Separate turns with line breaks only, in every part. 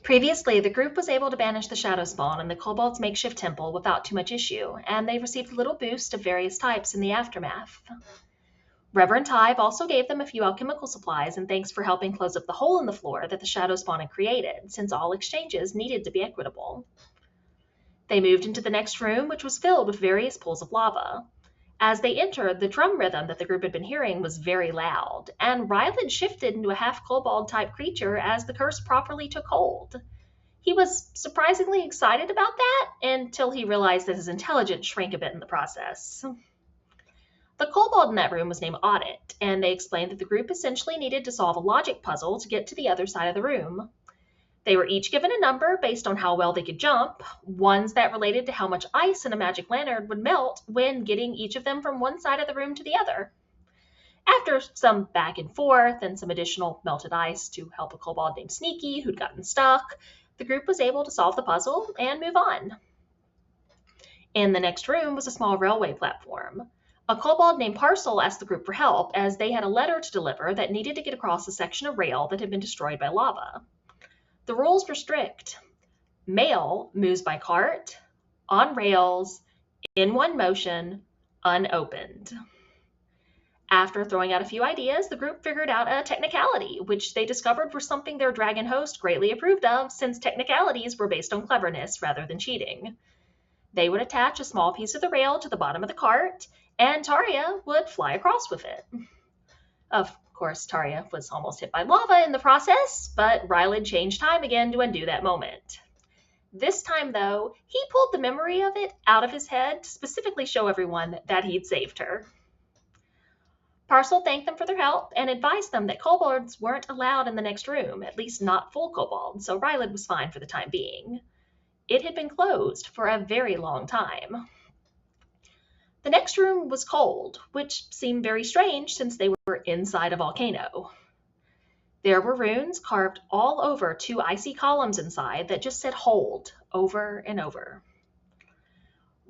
Previously, the group was able to banish the shadow spawn in the kobold's makeshift temple without too much issue, and they received a little boost of various types in the aftermath. Reverend Tive also gave them a few alchemical supplies and thanks for helping close up the hole in the floor that the shadow spawn had created, since all exchanges needed to be equitable. They moved into the next room, which was filled with various pools of lava. As they entered, the drum rhythm that the group had been hearing was very loud, and Ryland shifted into a half-kobold-type creature as the curse properly took hold. He was surprisingly excited about that until he realized that his intelligence shrank a bit in the process. The kobold in that room was named Audit, and they explained that the group essentially needed to solve a logic puzzle to get to the other side of the room. They were each given a number based on how well they could jump, ones that related to how much ice in a magic lantern would melt when getting each of them from one side of the room to the other. After some back and forth and some additional melted ice to help a kobold named Sneaky who'd gotten stuck, the group was able to solve the puzzle and move on. In the next room was a small railway platform. A kobold named Parcel asked the group for help as they had a letter to deliver that needed to get across a section of rail that had been destroyed by lava. The rules were strict. Mail moves by cart, on rails, in one motion, unopened. After throwing out a few ideas, the group figured out a technicality, which they discovered was something their dragon host greatly approved of, since technicalities were based on cleverness rather than cheating. They would attach a small piece of the rail to the bottom of the cart, and Taria would fly across with it. Of course, Taria was almost hit by lava in the process, but Ryland changed time again to undo that moment. This time, though, he pulled the memory of it out of his head to specifically show everyone that he'd saved her. Parcel thanked them for their help and advised them that kobolds weren't allowed in the next room, at least not full kobolds, so Ryland was fine for the time being. It had been closed for a very long time. The next room was cold, which seemed very strange since they were inside a volcano. There were runes carved all over two icy columns inside that just said hold over and over.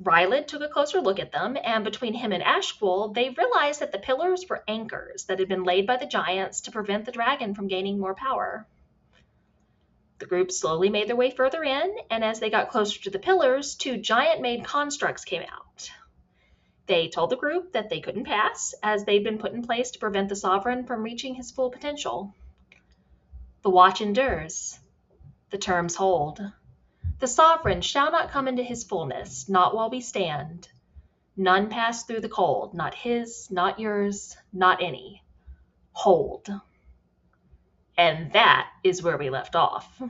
Ryland took a closer look at them, and between him and Ashpool, they realized that the pillars were anchors that had been laid by the giants to prevent the dragon from gaining more power. The group slowly made their way further in, and as they got closer to the pillars, two giant-made constructs came out. They told the group that they couldn't pass, as they'd been put in place to prevent the sovereign from reaching his full potential. The watch endures. The terms hold. The sovereign shall not come into his fullness, not while we stand. None pass through the cold, not his, not yours, not any. Hold. And that is where we left off.